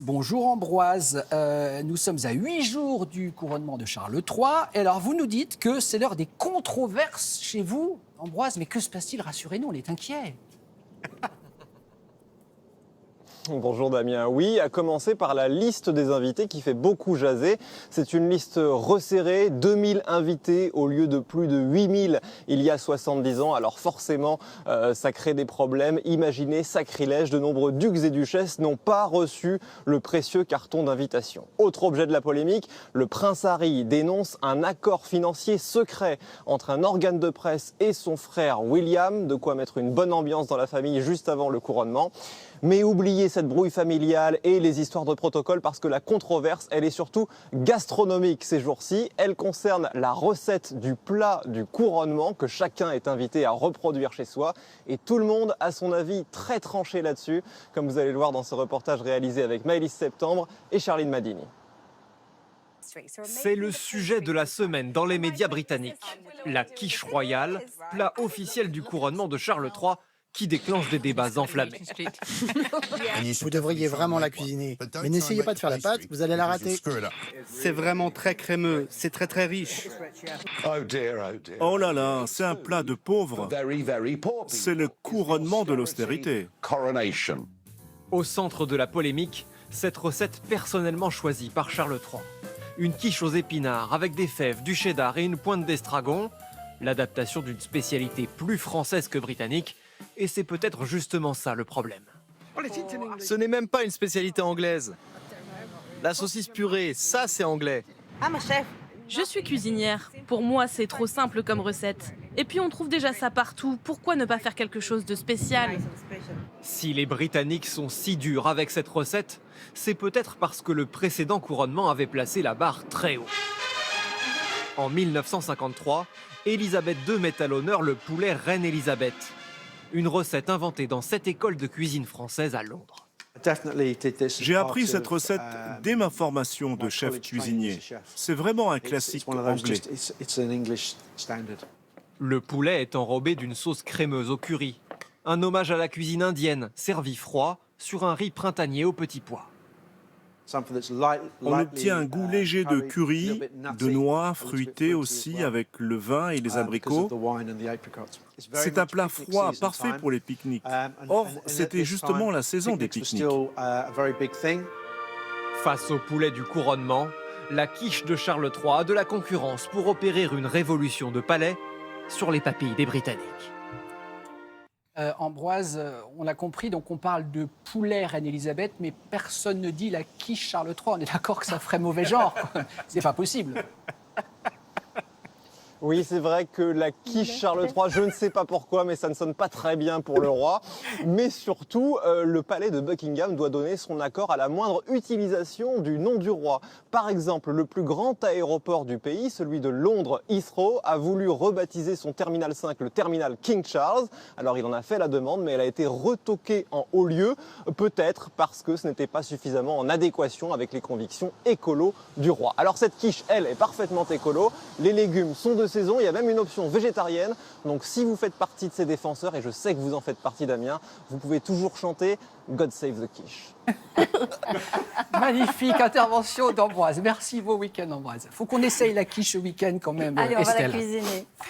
Bonjour Ambroise, nous sommes à 8 jours du couronnement de Charles III. Et alors vous nous dites que c'est l'heure des controverses chez vous, Ambroise, mais que se passe-t-il? Rassurez-nous, on est inquiets. Bonjour Damien. Oui, à commencer par la liste des invités qui fait beaucoup jaser. C'est une liste resserrée, 2000 invités au lieu de plus de 8000 il y a 70 ans. Alors forcément, ça crée des problèmes. Imaginez, sacrilège, de nombreux ducs et duchesses n'ont pas reçu le précieux carton d'invitation. Autre objet de la polémique, le prince Harry dénonce un accord financier secret entre un organe de presse et son frère William, de quoi mettre une bonne ambiance dans la famille juste avant le couronnement. Mais oubliez cette brouille familiale et les histoires de protocole parce que la controverse, elle est surtout gastronomique ces jours-ci. Elle concerne la recette du plat du couronnement que chacun est invité à reproduire chez soi. Et tout le monde a son avis très tranché là-dessus, comme vous allez le voir dans ce reportage réalisé avec Maëlys Septembre et Charline Madini. C'est le sujet de la semaine dans les médias britanniques. La quiche royale, plat officiel du couronnement de Charles III, qui déclenche des débats enflammés. Vous devriez vraiment la cuisiner. Mais n'essayez pas de faire la pâte, vous allez la rater. C'est vraiment très crémeux, c'est très riche. Oh là là, c'est un plat de pauvres. C'est le couronnement de l'austérité. Au centre de la polémique, cette recette personnellement choisie par Charles III. Une quiche aux épinards avec des fèves, du cheddar et une pointe d'estragon. L'adaptation d'une spécialité plus française que britannique. Et c'est peut-être justement ça le problème. Ce n'est même pas une spécialité anglaise. La saucisse purée, ça c'est anglais. Je suis cuisinière. Pour moi, c'est trop simple comme recette. Et puis on trouve déjà ça partout. Pourquoi ne pas faire quelque chose de spécial? Si les Britanniques sont si durs avec cette recette, c'est peut-être parce que le précédent couronnement avait placé la barre très haut. En 1953, Élisabeth II met à l'honneur le poulet Reine Élisabeth. Une recette inventée dans cette école de cuisine française à Londres. J'ai appris cette recette dès ma formation de chef cuisinier. C'est vraiment un classique anglais. Le poulet est enrobé d'une sauce crémeuse au curry. Un hommage à la cuisine indienne, servi froid, sur un riz printanier aux petits pois. On obtient un goût léger de curry, de noix fruitées aussi avec le vin et les abricots. C'est un plat froid parfait pour les pique-niques. Or, c'était justement la saison des pique-niques. Face au poulet du couronnement, la quiche de Charles III a de la concurrence pour opérer une révolution de palais sur les papilles des Britanniques. Ambroise, on l'a compris, donc on parle de poulet Reine Élisabeth, mais personne ne dit la quiche Charles III. On est d'accord que ça ferait mauvais genre. C'est pas possible. Oui, c'est vrai que la quiche Charles III, je ne sais pas pourquoi, mais ça ne sonne pas très bien pour le roi. Mais surtout, le palais de Buckingham doit donner son accord à la moindre utilisation du nom du roi. Par exemple, le plus grand aéroport du pays, celui de Londres, Heathrow, a voulu rebaptiser son terminal 5 le terminal King Charles. Alors il en a fait la demande, mais elle a été retoquée en haut lieu, peut-être parce que ce n'était pas suffisamment en adéquation avec les convictions écolo du roi. Alors cette quiche, elle, est parfaitement écolo. Les légumes sont de saison, il y a même une option végétarienne. Donc si vous faites partie de ces défenseurs, et je sais que vous en faites partie Damien, vous pouvez toujours chanter God Save the Quiche. Magnifique intervention d'Ambroise. Merci, beau week-end Ambroise. Faut qu'on essaye la quiche ce week-end quand même, Allez, on va la Estelle. cuisiner.